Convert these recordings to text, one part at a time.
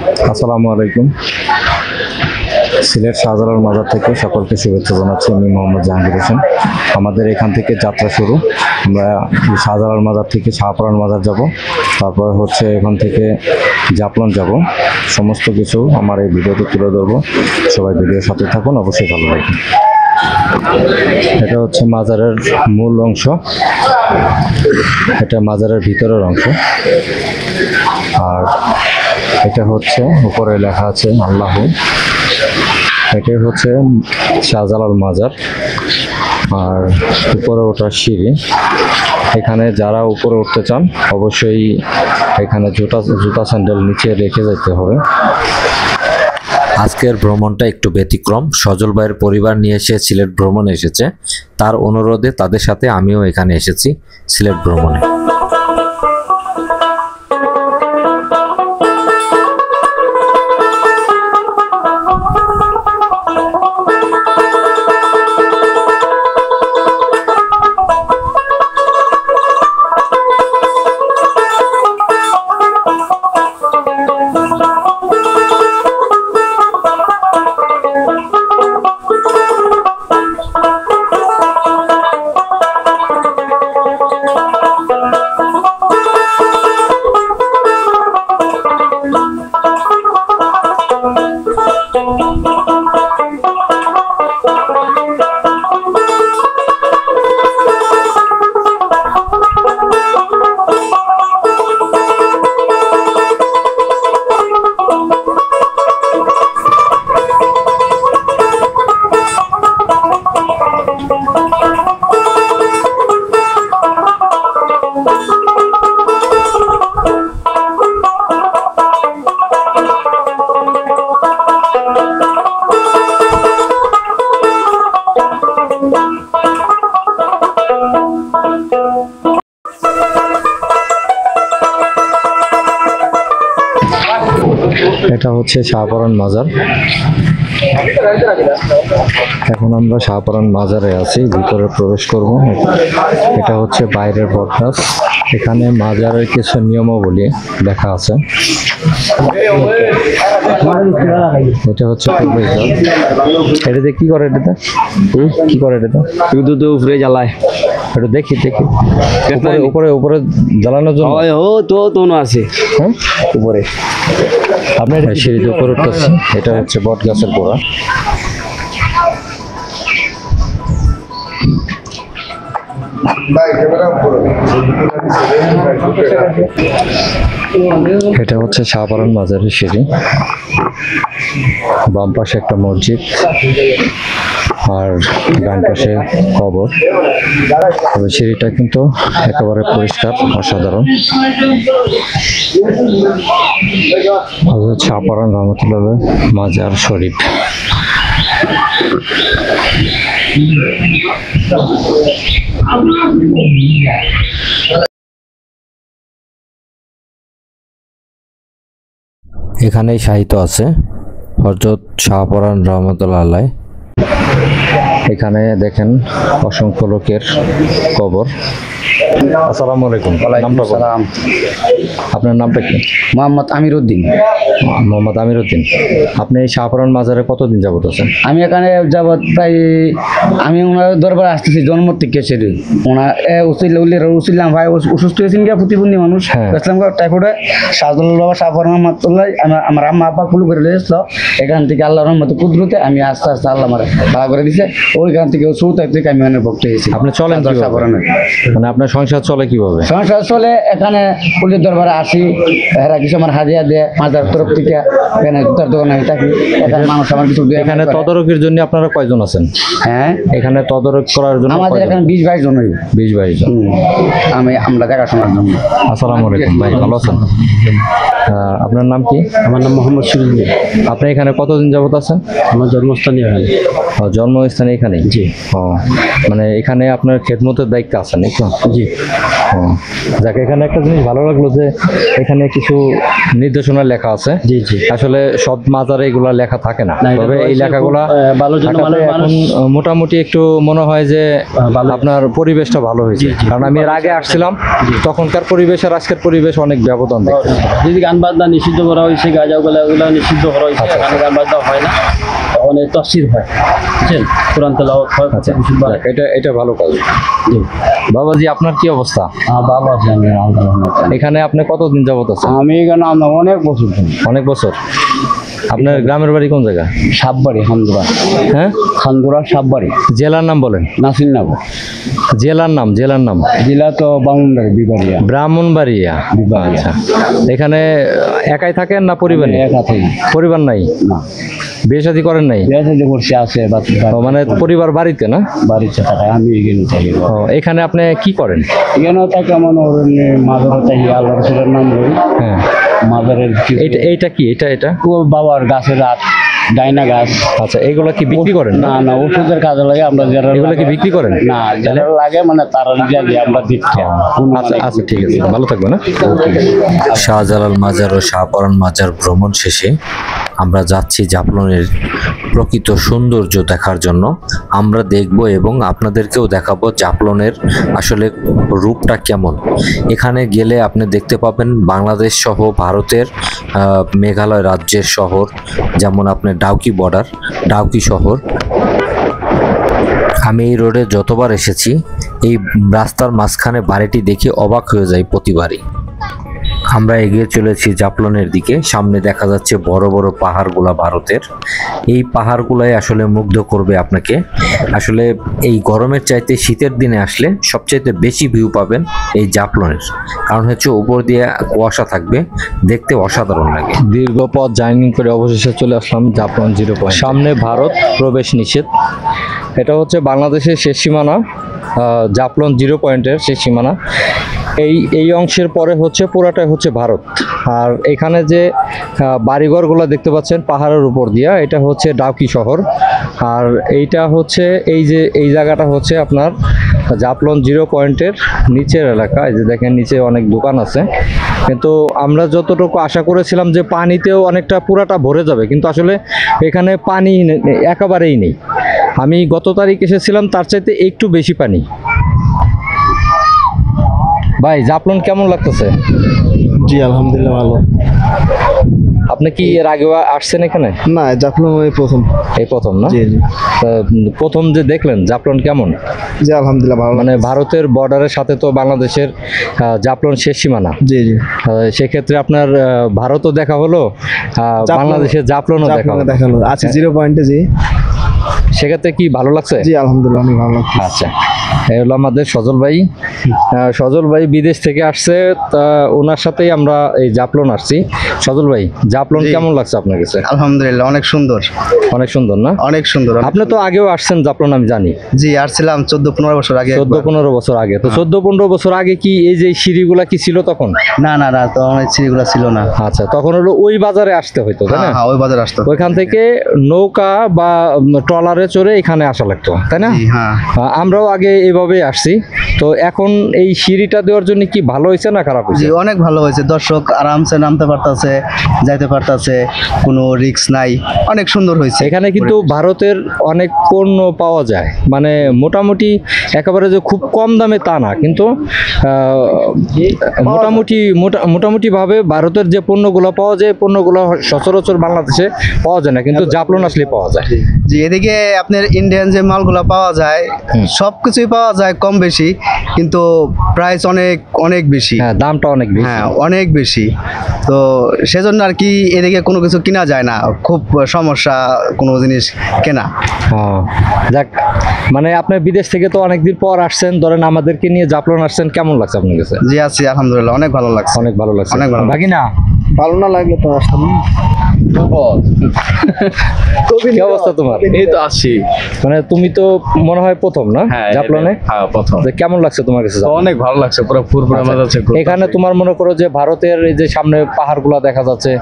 আসসালামু আলাইকুম। সিলেট শাহজালাল মাজার থেকে সকলকে শুভেচ্ছা জানাচ্ছি। আমি মোহাম্মদ জাহাঙ্গীর হোসেন। আমাদের এখান থেকে যাত্রা শুরু। আমরা শাহজালাল মাজার থেকে শাহপরান মাজার যাব, তারপর হচ্ছে এখান থেকে জাফলং যাব। সমস্ত কিছু আমার এই ভিডিওতে তুলে ধরবো। সবাই ভিডিওর সাথে থাকুন, অবশ্যই ভালো লাগবে। এটা হচ্ছে মাজারের মূল অংশ, এটা মাজারের ভিতরের অংশ। আর এটা হচ্ছে উপরে লেখা আছে আল্লাহ। এটাই হচ্ছে শাহজালাল মাজার। আর উপরে ওঠার সিঁড়ি। এখানে যারা উপরে উঠতে চান অবশ্যই এখানে জুতা স্যান্ডেল নিচে রেখে যেতে হবে। আজকের ভ্রমণটা একটু ব্যতিক্রম। সজল ভাইয়ের পরিবার নিয়ে এসে সিলেট ভ্রমণে এসেছে। তার অনুরোধে তাদের সাথে আমিও এখানে এসেছি সিলেট ভ্রমণে। এটা হচ্ছে শাহপরান মাজার। এখন আমরা শাহপরান মাজারে আছি, ভিতরে প্রবেশ করব। এটা হচ্ছে বাইরের পথঘাট। এখানে মাজারের কিছু নিয়মাবলী লেখা আছে। এটা হচ্ছে এটাতে কি করে? এটাতে কি করে? এটাতে দুধ উপরে জ্বালায়। একটু দেখি উপরে উপরে জ্বালানোর জন্য তো আছে উপরে। আপনার সিঁড়িতে উপরে উঠতেছে। এটা হচ্ছে বট গাছের গোড়া। এটা হচ্ছে শাহপরান মাজারের সিঁড়ি। বাম পাশে একটা মসজিদ আর ডান পাশে কবর। তবে সিঁড়িটা কিন্তু একেবারে পরিষ্কার, অসাধারণ। শাহপরান রহমতুল্লাহ মাজার শরীফ। এখানেই সাহিত্য আছে হযরত শাহপরান রহমতুল্লাহ আলাইহ। এখানে দেখেন অসংখ্য লোকের কবর। আসসালামু আলাইকুম। সালাম। আপনার নামটা কি? মোহাম্মদ আমির উদ্দিন। মোহাম্মদ আমির উদ্দিন। আপনি এই শাহপরান মাজারে কতদিন যাবত আছেন? আমি এখানে যাবত প্রায়, আমি ওনার দরবারে আসতেছি জন্ম থেকে সেরে। ওনার উসিল্লাম ভাই অসুস্থ হয়েছেন গিয়া প্রতিবন্ধী মানুষ। টাইফয়েডে শাহজালাল বাবা শাহপরান রহমতুল্লাহ আমার আম্মা আব্বা কুলু করে দিয়েছিল। এখান থেকে আল্লাহ রহমতে কুদরতে আমি আস্তে আস্তে আল্লাহ আমার ভাড়া করে দিছে। ওইখান থেকে চৌথায় থেকে আমি অনেক ভক্ত হয়েছি। আপনি চলেন শাহপরানে? মানে আপনার সংসার চলে কিভাবে? সংসার চলে এখানে পুলিশ দরবারে আসি, এরা কিছু আমার হাজিয়া দেয় মাজার তরফ থেকে। এখানে জুতার দোকানে আমি থাকি। এখানে মানুষ আমার কিছু দেয়। এখানে তদারকির জন্য আপনারা কয়জন আছেন? হ্যাঁ, এখানে তদারক করার জন্য আমাদের এখানে 20-22 জন। 20-22 জন। আমরা দেখাশোনার জন্য। আসসালামু আলাইকুম ভাই, ভালো আছেন? আপনার নাম কি? আমার নাম মোহাম্মদ সিরাজুল। আপনি এখানে কতদিন যাবত আছেন? আমার জন্মস্থানীয় এখানে। জন্মস্থান এখানে? জি। মানে এখানে আপনার খেদমতের দায়িত্ব আছে নাকি? জি। যাকে এখানে একটা জিনিস ভালো লাগলো যে এখানে কিছু নির্দেশনা লেখা আছে। জি জি। আসলে সব মাজারে এগুলা লেখা থাকে না, তবে এই লেখাগুলা এখন মোটামুটি একটু মনে হয় যে আপনার পরিবেশটা ভালো হয়েছে। কারণ আমি এর আগে আসছিলাম, তখনকার পরিবেশ আর আজকের পরিবেশ অনেক ব্যবধান দেখতে। যদি গান বাজনা নিষিদ্ধ করা হয়েছে, গাঁজা ওগুলা নিষিদ্ধ করা হয়েছে, এখানে গান বাজনা হয় না, ওখানে তফসির হয়, বুঝছেন, কোরআন তেলাওয়াত হয়। আচ্ছা, এটা ভালো কাজ। জি। বাবাজি, আপনার কি অবস্থা? ভালো আছি আমি, আলহামদুলিল্লাহ। এখানে আপনি কতদিন যাবত আছেন? আমি এখানে অনেক বছর ধরে। অনেক বছর। আপনার গ্রামের বাড়ি কোন জায়গা? সাববাড়ি, খানগুড়া। হ্যাঁ, খানগুড়া সাববাড়ি। জেলার নাম বলেন। নাসিরনগর। জেলার নাম জেলা তো বামুনবাড়ি, বিবাড়িয়া। ব্রাহ্মণবাড়িয়া। আচ্ছা, এখানে একাই থাকেন না পরিবার নিয়ে? একা থাকি। পরিবার নাই? না, বিয়ে শাদী করেন নাই? বিয়ে শাদী করছি, আছে বাচ্চা। ও, মানে পরিবার বাড়িতে না? বাড়িতে থাকায় আমি এখানে থাকি। ও, এখানে আপনি কি করেন? এখানেও থাকি, আমার মাজারে থাকি, আল্লাহ রসুলের নাম লই। হ্যাঁ, মাজারের এইটা কি? এটা ও বাবার গাছের রাত, ডাইনা গাছ। আচ্ছা, এগুলো কি বিক্রি করেন? না না, ওষুধের কাজে লাগে। আমরা যারা এগুলো কি বিক্রি করেন? না, যারা লাগে মানে তারা দিয়ে আমরা দিচ্ছি। আচ্ছা আচ্ছা, ঠিক আছে, ভালো থাকবেন। না, শাহজালাল মাজার ও শাহপরান মাজার ভ্রমণ শেষে আমরা যাচ্ছি জাফলনের প্রকৃত সৌন্দর্য দেখার জন্য। আমরা দেখব এবং আপনাদেরকেও দেখাবো জাফলনের আসলে রূপটা কেমন। এখানে গেলে আপনি দেখতে পাবেন বাংলাদেশ সহ ভারতের মেঘালয় রাজ্যের শহর, যেমন আপনার ডাউকি বর্ডার, ডাউকি শহর। আমি এই রোডে যতবার এসেছি এই রাস্তার মাঝখানে বাড়িটি দেখে অবাক হয়ে যাই প্রতিবারই। আমরা এগিয়ে চলেছি জাফলনের দিকে। সামনে দেখা যাচ্ছে বড় বড় পাহাড়গুলা ভারতের। এই পাহাড়গুলাই আসলে মুগ্ধ করবে আপনাকে। আসলে এই গরমের চাইতে শীতের দিনে আসলে সবচাইতে বেশি ভিউ পাবেন এই জাফলনের, কারণ হচ্ছে উপর দিয়ে কুয়াশা থাকবে, দেখতে অসাধারণ লাগে। দীর্ঘ পথ জার্নি করে অবশেষে চলে আসলাম জাফলন 0 পয়েন্ট। সামনে ভারত, প্রবেশ নিষেধ। এটা হচ্ছে বাংলাদেশের শেষ সীমানা, জাফলন 0 পয়েন্টের শেষ সীমানা। এই অংশের পরে হচ্ছে পুরাটাই হচ্ছে ভারত। আর এখানে যে বাড়িঘরগুলো দেখতে পাচ্ছেন পাহাড়ের উপর দিয়া, এটা হচ্ছে ডাউকি শহর। আর এইটা হচ্ছে এই জায়গাটা হচ্ছে আপনার জাফলন 0 পয়েন্টের নিচের এলাকা। এই যে দেখেন নিচে অনেক দোকান আছে, কিন্তু আমরা যতটুকু আশা করেছিলাম যে পানিতেও অনেকটা পুরাটা ভরে যাবে, কিন্তু আসলে এখানে পানি একেবারেই নেই। আমি গত তারিখ এসেছিলাম, তার চাইতে একটু বেশি পানি। ভাই, জাফলন কেমন লাগতেছে? জি আলহামদুলিল্লাহ ভালো। আপনি কি এর আগে আসছেন এখানে? না, জাফলং এই প্রথম। এই প্রথম না? জি জি। তা প্রথম যে দেখলেন জাফলন কেমন? জি আলহামদুলিল্লাহ ভালো। মানে ভারতের বর্ডারের সাথে তো বাংলাদেশের জাফলন শেষ সীমানা। জি জি। সেক্ষেত্রে আপনার ভারতও দেখা হলো, বাংলাদেশের জাফলনও দেখা হলো। দেখালো আছে 0 পয়েন্টে। জি, সেক্ষেত্রে কি ভালো লাগছে? জি আলহামদুলিল্লাহ অনেক ভালো লাগছে। আচ্ছা, এই হলো আমাদের সজল ভাই। সজল ভাই বিদেশ থেকে আসছে, তা ওনার সাথেই আমরা এই জাফলন আসছি। সজল ভাই, জাফলন কেমন লাগছে আপনার কাছে? আলহামদুলিল্লাহ অনেক সুন্দর। অনেক সুন্দর না? অনেক সুন্দর। আপনি তো আগেও আসছেন জাফলন, আমি জানি। জি, আসছিলাম 14-15 বছর আগে। 14-15 বছর আগে। তো 14-15 বছর আগে কি এই যে সিঁড়িগুলা কি ছিল তখন? না না না, তো অনেক সিঁড়িগুলো ছিল না। আচ্ছা, তখন হলো ওই বাজারে আসতে হইতো, তাই না? হ্যাঁ, ওই বাজার আসতো। ওইখান থেকে নৌকা বা ট্রলারে চড়ে এখানে আসা লাগতো, তাই না? জি, হ্যাঁ। আমরাও আগে এইভাবেই আসছি। তো এখন এই সিঁড়িটা দেওয়ার জন্য কি ভালো হয়েছে না খারাপ হয়েছে? জি, অনেক ভালো হয়েছে। দর্শক আরামসে নামতে পারতাছে, যাইতে পারতাছে, কোনো রিস্ক নাই। অনেক সুন্দর হয়েছে। এখানে কিন্তু ভারতের অনেক পণ্য পাওয়া যায়, মানে মোটামুটি একেবারে যে খুব কম দামে তা না, কিন্তু মোটামুটি ভাবে ভারতের যে পণ্যগুলো পাওয়া যায়, পণ্যগুলো সচরাচর বাংলাদেশে পাওয়া যায় না, কিন্তু জাফলন আসলে পাওয়া যায়। জি, এদিকে আপনার ইন্ডিয়ান যে মালগুলো পাওয়া যায় সবকিছুই পাওয়া যায় কম বেশি, কিন্তু প্রাইস অনেক অনেক বেশি। হ্যাঁ, দামটা অনেক বেশি। হ্যাঁ, অনেক বেশি। তো সেজন্য আর কি এদিকে কোনো কিছু কিনা যায় না, খুব সমস্যা কোনো জিনিস কেনা। হ্যাঁ, যাক, মানে আপনার বিদেশ থেকে তো অনেকদিন পর আসছেন, ধরেন আমাদেরকে নিয়ে জাফলন আসছেন, কেমন লাগছে আপনার কাছে? জি আছি আলহামদুলিল্লাহ, অনেক ভালো লাগছে। অনেক ভালো লাগছে। অনেক ভালো। বাকি না ভালো না লাগলে তো আসতাম না। কি অবস্থা তোমার? এই তো আসি। মানে তুমি তো মনে হয় প্রথম না জাফলনে? হ্যাঁ, প্রথম। তো কেমন লাগছে তোমার কাছে জাফলন? অনেক ভালো লাগছে, পুরো ফুরফুরে মজা আছে। এখানে তোমার মনে করো যে ভারতের এই যে সামনে পাহাড়গুলা দেখা যাচ্ছে,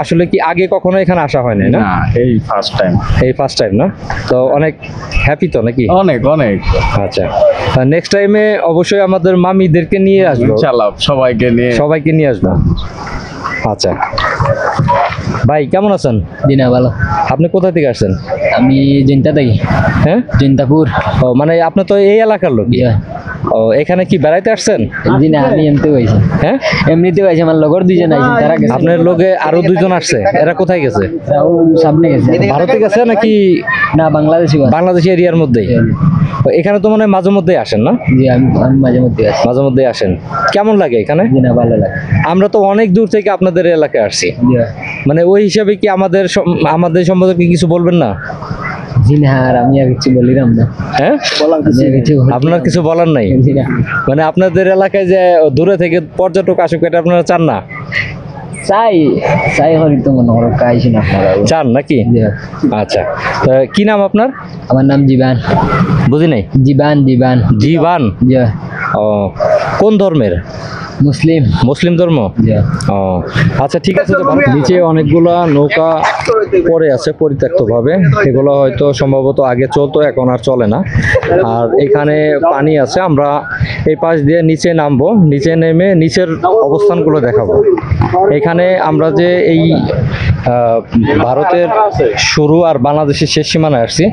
আসলে কি আগে কখনো এখানে আসা হয় নাই না? না, এই ফার্স্ট টাইম। এই ফার্স্ট টাইম না? তো অনেক হ্যাপি তো নাকি? অনেক অনেক। আচ্ছা, নেক্সট টাইমে অবশ্যই আমাদের মামিদেরকে নিয়ে আসবো, ইনশাআল্লাহ সবাইকে নিয়ে আসবো। আচ্ছা ভাই, কেমন আছেন? দিনা ভালো। আপনি কোথা থেকে আসছেন? আমি জিন্তা থাকি। হ্যাঁ, জিন্তাপুর। ও, মানে আপনি তো এই এলাকার লোক? ও এখানে কি বেড়াইতে আসছেন? জি না, আমি এমনিতে হয়েছি, হ্যাঁ এমনিতে হয়েছি, আমার লগর দুইজন আইছে, তারা গেছে, আপনার লোকে আরো 2 জন আসছে, এরা কোথায় গেছে? তারাও সামনে গেছে। ভারতে গেছে নাকি না, বাংলাদেশি বাস। বাংলাদেশি এরিয়ার মধ্যেই? তো এখানে তো মানে মাঝে মধ্যে আসেন না? জি, আমি মাঝে মধ্যে আসি। মাঝে মধ্যে আসেন। কেমন লাগে এখানে? জি না, ভালো লাগে। আমরা তো অনেক দূর থেকে আপনাদের এলাকায় আসছি, জি মানে ওই হিসাবে কি আমাদের সম্পর্কে কিছু বলবেন না? জি না, আর আমি আর কিছু বলিলাম না। হ্যাঁ, আমি আর কিছু বলি- আপনার কিছু বলার নাই? জি না, মানে আপনাদের এলাকায় যে দূরে থেকে পর্যটক আসুক, এটা আপনারা চান না? চাই চাই হরি তো মনে করো কাইছি না আপনারা। চান নাকি? জি, আচ্ছা, তো কি নাম আপনার? আমার নাম জীবান। বুঝি নাই। জীবান জীবান। জীবান। জি, ও কোন ধর্মের? মুসলিম। মুসলিম ধর্ম। জি, ও আচ্ছা, ঠিক আছে। তো নিচে অনেকগুলা নৌকা পড়ে আছে পরিত্যক্তভাবে, এগুলো হয়তো সম্ভবত আগে চলতো, এখন আর চলে না। আর এখানে পানি আছে, আমরা এই পাশ দিয়ে নিচে নামবো, নিচে নেমে নিচের অবস্থানগুলো দেখাবো। এখানে আমরা যে এই ভারতের শুরু আর বাংলাদেশের শেষ সীমানায় আসছি,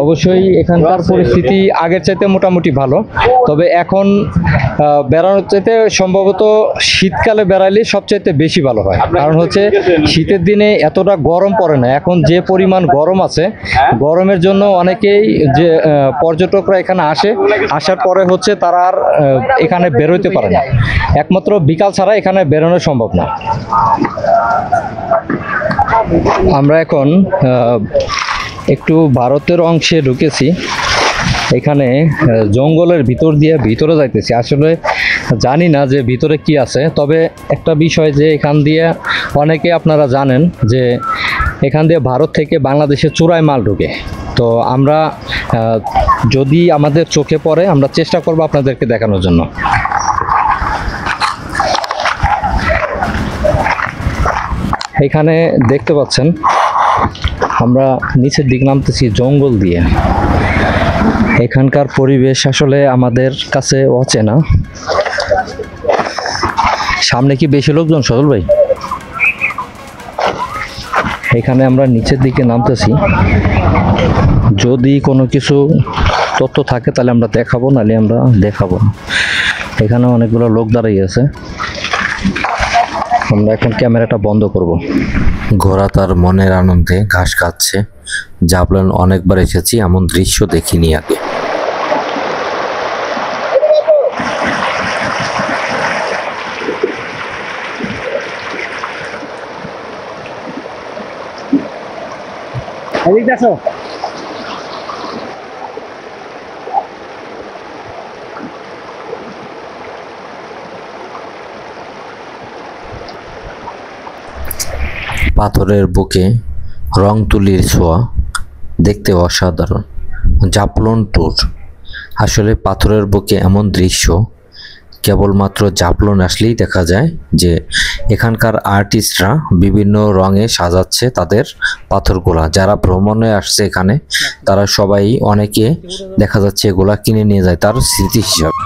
অবশ্যই এখানকার পরিস্থিতি আগের চাইতে মোটামুটি ভালো, তবে এখন বেড়ানোর চাইতে সম্ভবত শীতকালে বেড়ালে সবচাইতে বেশি ভালো হয়। কারণ হচ্ছে শীতের দিনে এতটা গরম পড়ে না, এখন যে পরিমাণ গরম আছে, গরমের জন্য অনেকেই যে পর্যটকরা এখানে আসার পরে হচ্ছে তারা আর এখানে বেরোতে পারে না, একমাত্র বিকাল ছাড়া এখানে বেরোনো সম্ভব না। আমরা এখন একটু ভারতের অংশে ঢুকেছি, এখানে জঙ্গলের ভিতর দিয়ে ভিতরে যাইতেছি। আসলে জানি না যে ভিতরে কি আছে, তবে একটা বিষয় যে এখান দিয়ে অনেকে আপনারা জানেন যে এখান দিয়ে ভারত থেকে বাংলাদেশে চোরাই মাল ঢুকে। তো আমরা যদি আমাদের চোখে পড়ে আমরা চেষ্টা করব আপনাদেরকে দেখানোর জন্য। এখানে দেখতে পাচ্ছেন আমরা নিচের দিক নামতেছি জঙ্গল দিয়ে। এখানকার পরিবেশ আসলে আমাদের কাছে অচেনা। সামনে কি বেশি লোকজন সজল ভাই? এখানে আমরা নিচের দিকে নামতেছি, যদি কোনো কিছু তথ্য থাকে তাহলে আমরা দেখাবো, নাহলে আমরা দেখাবো। এখানে অনেকগুলো লোক দাঁড়িয়ে আছে, আমরা এখন ক্যামেরাটা বন্ধ করব। ঘোড়া তার মনের আনন্দে ঘাস খাচ্ছে। জাবলন অনেকবার এসেছি, এমন দৃশ্য দেখিনি আগে। পাথরের বুকে রং তুলির ছোঁয়া, দেখতে অসাধারণ। জাফলং ট্যুর। আসলে পাথরের বুকে এমন দৃশ্য কেবলমাত্র জাফলং আসলেই দেখা যায়, যে এখানকার আর্টিস্টরা বিভিন্ন রঙে সাজাচ্ছে তাদের পাথরগুলা। যারা ভ্রমণে আসছে এখানে, তারা সবাই, অনেকে দেখা যাচ্ছে এগুলা কিনে নিয়ে যায় তার স্মৃতি হিসাবে।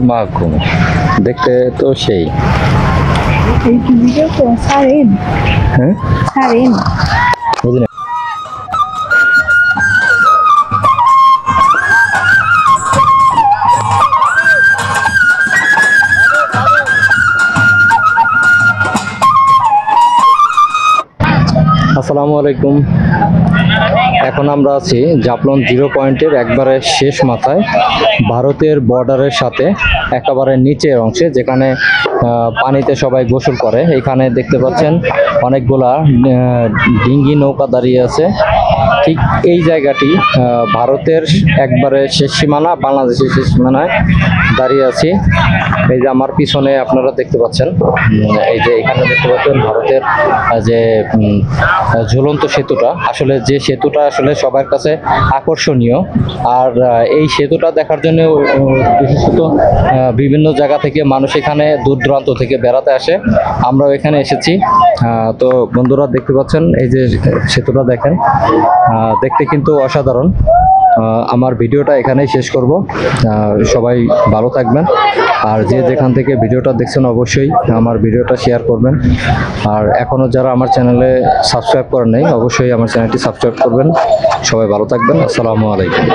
মাখুম দেখতে তো সেই। এই ভিডিও তো সারেন হ্যাঁ, সারেন বুঝি না। আসসালামু আলাইকুম। এখন আমরা আছি জাফলং 0 পয়েন্টের একবারে শেষ মাথায়, ভারতের বর্ডারের সাথে একেবারে নিচের অংশে, যেখানে পানিতে সবাই গোসল করে। এখানে দেখতে পাচ্ছেন অনেকগুলা ডিঙ্গি নৌকা দাঁড়িয়ে আছে। ঠিক এই জায়গাটি ভারতের একবারে শেষ সীমানা, বাংলাদেশের শেষ সীমানায় দাঁড়িয়ে আছি। এই যে আমার পিছনে আপনারা দেখতে পাচ্ছেন, এই যে এখানে দেখতে পাচ্ছেন ভারতের যে ঝুলন্ত সেতুটা। আসলে যে সেতুটা আসলে সবার কাছে আকর্ষণীয়, আর এই সেতুটা দেখার জন্য বিশেষত বিভিন্ন জায়গা থেকে মানুষ এখানে দূর দূরান্ত থেকে বেড়াতে আসে। আমরাও এখানে এসেছি। তো বন্ধুরা দেখতে পাচ্ছেন এই যে সেতুটা দেখেন, দেখতে কিন্তু অসাধারণ। আমার ভিডিওটা এখানেই শেষ করব। সবাই ভালো থাকবেন, আর যে যেখান থেকে ভিডিওটা দেখছেন অবশ্যই আমার ভিডিওটা শেয়ার করবেন। আর এখনও যারা আমার চ্যানেলে সাবস্ক্রাইব করেন নাই অবশ্যই আমার চ্যানেলটি সাবস্ক্রাইব করবেন। সবাই ভালো থাকবেন। আসসালামু আলাইকুম।